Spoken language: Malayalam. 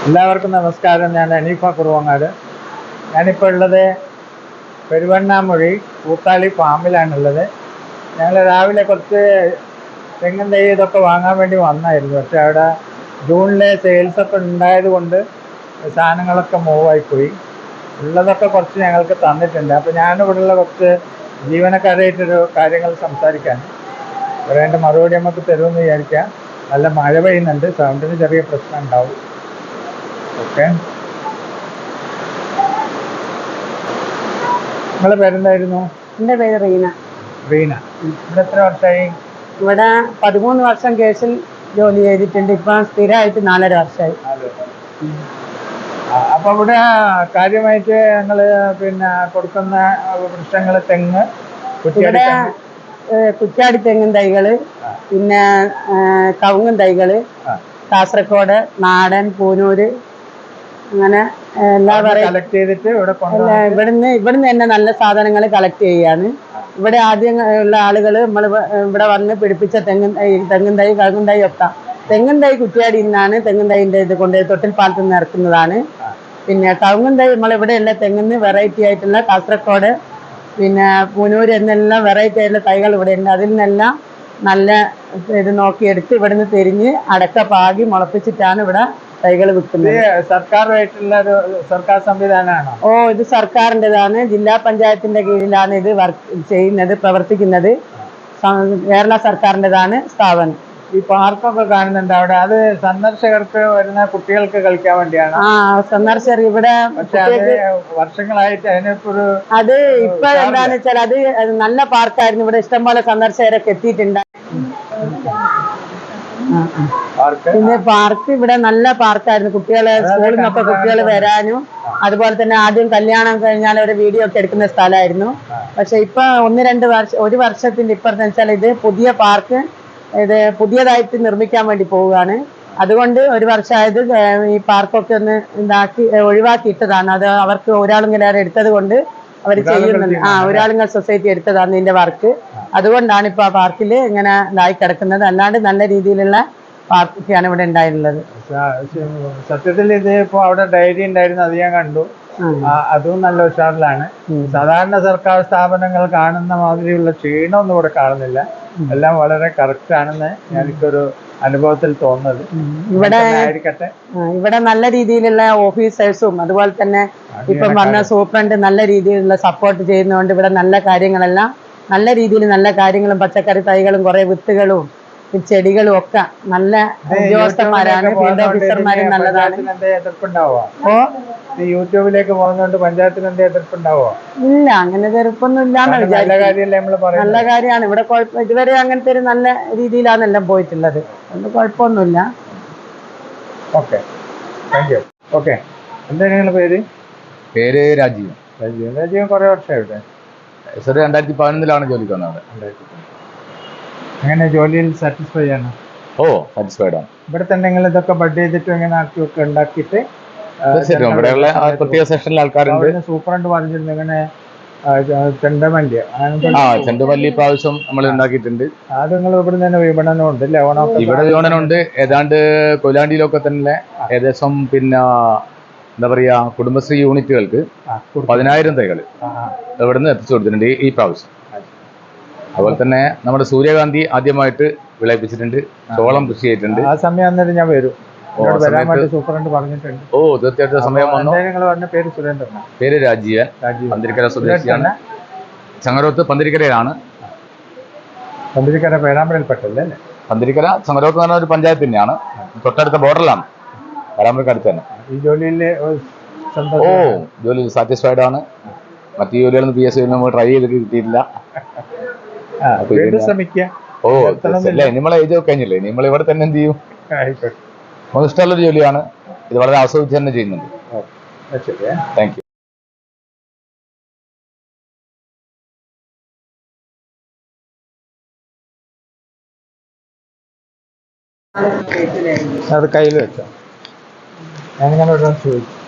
എല്ലാവർക്കും നമസ്കാരം. ഞാൻ അനീഫ കുറുവങ്ങാട്. ഞാനിപ്പോൾ ഉള്ളത് പെരുവണ്ണാമൊഴി കൂത്താളി ഫാമിലാണുള്ളത്. ഞങ്ങൾ രാവിലെ കുറച്ച് തെങ്ങും തൈ ഇതൊക്കെ വാങ്ങാൻ വേണ്ടി വന്നായിരുന്നു. പക്ഷെ അവിടെ ജൂണിലെ സെയിൽസൊക്കെ ഉണ്ടായത് കൊണ്ട് സാധനങ്ങളൊക്കെ മൂവായിപ്പോയി. ഉള്ളതൊക്കെ കുറച്ച് ഞങ്ങൾക്ക് തന്നിട്ടുണ്ട്. അപ്പോൾ ഞാനിവിടെയുള്ള കുറച്ച് ജീവനക്കാരായിട്ടൊരു കാര്യങ്ങൾ സംസാരിക്കാൻ പറയേണ്ട മറുപടി നമുക്ക് തരുമെന്ന് വിചാരിക്കാം. നല്ല മഴ പെയ്യുന്നുണ്ട്, സൗണ്ടിന് ചെറിയ പ്രശ്നം ഉണ്ടാവും. ഓക്കെ, നിങ്ങളെ പേരെന്തായിരുന്നു? എൻ്റെ പേര് റീന. റീന. ഇവിടെ എത്ര വർഷമായി? ഇവിടെ 13 വർഷം കേസിൽ ജോലി ചെയ്തിട്ടുണ്ട്. ഇപ്പം സ്ഥിരമായിട്ട് 4.5 വർഷമായി. അപ്പൊ ഇവിടെ കാര്യമായിട്ട് ഞങ്ങൾ കൊടുക്കുന്ന വൃക്ഷങ്ങൾ തെങ്ങ്, ഇവിടെ കുറ്റ്യാടി തെങ്ങിൻ തൈകള്, പിന്നെ കവുങ്ങും തൈകള്, കാസർഗോഡ്, നാടൻ, പൂനൂര്, അങ്ങനെ എല്ലാ കളക്ട് ചെയ്തിട്ട് ഇവിടുന്ന് തന്നെ നല്ല സാധനങ്ങൾ കളക്ട് ചെയ്യാണ്. ഇവിടെ ആദ്യം ഉള്ള ആളുകൾ നമ്മൾ ഇവിടെ വന്ന് പിടിപ്പിച്ച തെങ്ങും തൈ കവുങ്ങും തൈ ഒക്കെ. തെങ്ങും തൈ കുറ്റ്യാടിയിൽ നിന്നാണ് തെങ്ങും തൈൻ്റെ ഇത് കൊണ്ട് തൊട്ടിൽപ്പാലത്ത് നിന്ന് ഇറക്കുന്നതാണ്. പിന്നെ കവുങ്ങും തൈ നമ്മളിവിടെയുള്ള തെങ്ങിന് വെറൈറ്റി ആയിട്ടുള്ള കാസർഗോഡ്, പിന്നെ പൂനൂര് എന്നെല്ലാം വെറൈറ്റി ആയിട്ടുള്ള തൈകൾ ഇവിടെ ഉണ്ട്. അതിൽ നിന്നെല്ലാം നല്ല ഇത് നോക്കിയെടുത്ത് ഇവിടുന്ന് തിരിഞ്ഞ് അടക്ക പാകി മുളപ്പിച്ചിട്ടാണ് ഇവിടെ തൈകൾ വിൽക്കുന്നത്. സർക്കാരുമായിട്ടുള്ള ഒരു സർക്കാർ സംവിധാനമാണോ? ഇത് സർക്കാരിൻ്റെതാണ്. ജില്ലാ പഞ്ചായത്തിന്റെ കീഴിലാണ് ഇത് ചെയ്യുന്നത്, പ്രവർത്തിക്കുന്നത്. കേരള സർക്കാരിൻ്റെതാണ് സ്ഥാപനം. ഈ പാർക്കൊക്കെ കാണുന്നുണ്ട് അവിടെ, അത് സന്ദർശകർക്ക് വരുന്ന കുട്ടികൾക്ക് കളിക്കാൻ വേണ്ടിയാണ്. സന്ദർശകർ ഇവിടെ വർഷങ്ങളായിട്ട് അതിനൊരു അത് ഇപ്പൊ എന്താന്ന് വെച്ചാൽ അത് നല്ല പാർക്കായിരുന്നു. ഇവിടെ ഇഷ്ടംപോലെ സന്ദർശകരൊക്കെ എത്തിയിട്ടുണ്ട്. പിന്നെ പാർക്ക് ഇവിടെ നല്ല പാർക്കായിരുന്നു. കുട്ടികളെ സ്കൂളിൽ നിന്നൊക്കെ കുട്ടികൾ വരാനും, അതുപോലെ തന്നെ ആദ്യം കല്യാണം കഴിഞ്ഞാൽ ഒരു വീഡിയോ ഒക്കെ എടുക്കുന്ന സ്ഥലമായിരുന്നു. പക്ഷെ ഇപ്പൊ 1-2 വർഷം, 1 വർഷത്തിന്റെ ഇപ്പുറത്ത് വെച്ചാൽ ഇത് പുതിയ പാർക്ക് ഇത് പുതിയതായിട്ട് നിർമ്മിക്കാൻ വേണ്ടി പോവുകയാണ്. അതുകൊണ്ട് 1 വർഷമായത് ഈ പാർക്കൊക്കെ ഒന്ന് ഒഴിവാക്കിയിട്ടതാണ്. അത് അവർക്ക് ഒരാളും എടുത്തത് കൊണ്ട് അവർ ചെയ്യുന്നുണ്ട്. ഒരാളുങ്ങൾ സൊസൈറ്റി എടുത്തതാണ് ഇതിന്റെ വർക്ക്. അതുകൊണ്ടാണ് ഇപ്പൊ ആ പാർക്കിൽ ഇങ്ങനെ ഇതായി കിടക്കുന്നത്. അല്ലാണ്ട് നല്ല രീതിയിലുള്ള പാർക്കൊക്കെയാണ് ഇവിടെ ഉണ്ടായിട്ടുള്ളത്. സത്യത്തിൽ ഇത് ഇപ്പൊ അവിടെ ഡയറി ഉണ്ടായിരുന്നു, അത് ഞാൻ കണ്ടു. അതും നല്ല ഉഷാറിലാണ്. സാധാരണ സർക്കാർ സ്ഥാപനങ്ങൾ കാണുന്ന മാതിരിയുള്ള ക്ഷീണമൊന്നും ഇവിടെ കാണുന്നില്ല. എല്ലാം വളരെ കറക്റ്റ് ആണെന്ന് എനിക്കൊരു അനുഭവത്തിൽ തോന്നുന്നത്. ഇവിടെ നല്ല രീതിയിലുള്ള ഓഫീസേഴ്സും അതുപോലെ തന്നെ ഇപ്പം വന്ന സൂപ്രണ്ട് നല്ല രീതിയിലുള്ള സപ്പോർട്ട് ചെയ്യുന്നതുകൊണ്ട് ഇവിടെ നല്ല കാര്യങ്ങളെല്ലാം നല്ല രീതിയിൽ നല്ല കാര്യങ്ങളും പച്ചക്കറി തൈകളും കുറെ വിത്തുകളും ചെടികളും ഒക്കെ നല്ല ഉദ്യോഗസ്ഥന്മാരാണ്. ഫീൽഡ് ഓഫീസർമാരും നല്ലതാണ്. യൂട്യൂബിലേക്ക് പോകുന്നതുകൊണ്ട് പഞ്ചായത്തിന് എന്ത് എതിർപ്പുണ്ടാവോ? ഇല്ല, അങ്ങനെ എതിർപ്പൊന്നും ഇല്ലാന്ന് വിചാരിക്കും. നല്ല കാര്യമാണ്. ഇവിടെ ഇതുവരെ അങ്ങനത്തെ ഒരു നല്ല രീതിയിലാണ് എല്ലാം പോയിട്ടുള്ളത്. അതുകൊണ്ട് കുഴപ്പമൊന്നുമില്ല. Okay, thank you. ഓക്കെ, എന്താ നിങ്ങളുടെ പേര്? പേര് രാജീവ്. രാജീവ് കുറെ വർഷമായിട്ട്? 2011 ജോലിക്ക് വന്നത്. അങ്ങനെ ജോലിയിൽ സാറ്റിസ്ഫൈ ആണ്? സാറ്റിസ്ഫൈഡ് ആണ്. ഇവിടെ തന്നെ നിങ്ങൾ ഇതൊക്കെ ബഡ് ചെയ്തിട്ട് ഇങ്ങനെ ആക്കിയൊക്കെ ഉണ്ടാക്കിയിട്ട് ഇവിടെയുള്ള പ്രത്യേക സെക്ഷനിലെ ആൾക്കാരുണ്ട്. സൂപ്പറായിട്ട് പറഞ്ഞിരുന്നു ഇങ്ങനെ ചെണ്ടുമല്ലി ചെണ്ടുമല്ലി പ്രാവശ്യം നമ്മൾ ഉണ്ടാക്കിയിട്ടുണ്ട്. അത് നിങ്ങൾ ഇവിടെ തന്നെ വിപണനം ഉണ്ട്? ഇവിടെ വിപണനം ഉണ്ട്. ഏതാണ്ട് കൊയിലാണ്ടിയിലൊക്കെ തന്നെ ഏകദേശം എന്താ പറയാ കുടുംബശ്രീ യൂണിറ്റുകൾക്ക് 10,000 തൈകൾ ഇവിടുന്ന് എത്തിച്ചു കൊടുത്തിട്ടുണ്ട് ഈ പ്രാവശ്യം. അതുപോലെ തന്നെ നമ്മുടെ സൂര്യകാന്തി ആദ്യമായിട്ട് വിളയിപ്പിച്ചിട്ടുണ്ട്. ചോളം കൃഷി ചെയ്തിട്ടുണ്ട്. ആ സമയം അന്നേരം ഞാൻ വരും. സൂപ്പറായിട്ട് പറഞ്ഞിട്ടുണ്ട്. തീർച്ചയായിട്ടും സമയം വന്നു. പേര് സുരേന്ദ്രൻ. പേര് രാജീവൻ. പന്തിരിക്കര സ്വദേശിയാണ്. ചങ്ങരോത്ത് പന്തിരിക്കരയിലാണ്. പന്തിരിക്കര പേരാമ്പ്രയിൽപ്പെട്ടല്ലേ? പന്തിരിക്കര ചങ്ങരോത്ത് എന്ന് പറഞ്ഞ ഒരു പഞ്ചായത്ത് തന്നെയാണ്. തൊട്ടടുത്ത ബോർഡറിലാണ്. പേരാമ്പ്രയ്ക്ക് അടുത്ത് തന്നെ. ഈ ജോലിയിൽ ജോലി സാറ്റിസ്ഫൈഡ് ആണ്. മറ്റു ജോലികളൊന്നും PSC നമ്മൾ ട്രൈ ചെയ്തിട്ട് കിട്ടിയിട്ടില്ല. ശ്രമിക്കുക. നമ്മളെ ഏജ് ഒക്കെ കഴിഞ്ഞില്ലേ, നമ്മൾ ഇവിടെ തന്നെ എന്ത് ചെയ്യും? നമുക്ക് ഇഷ്ടമുള്ളൊരു ജോലിയാണ്. ഇത് വളരെ ആസ്വദിച്ച് തന്നെ ചെയ്യുന്നുണ്ട്. Thank you. അത് കയ്യിൽ വെച്ചോ. ഞാനിങ്ങനെ ചോദിച്ചു.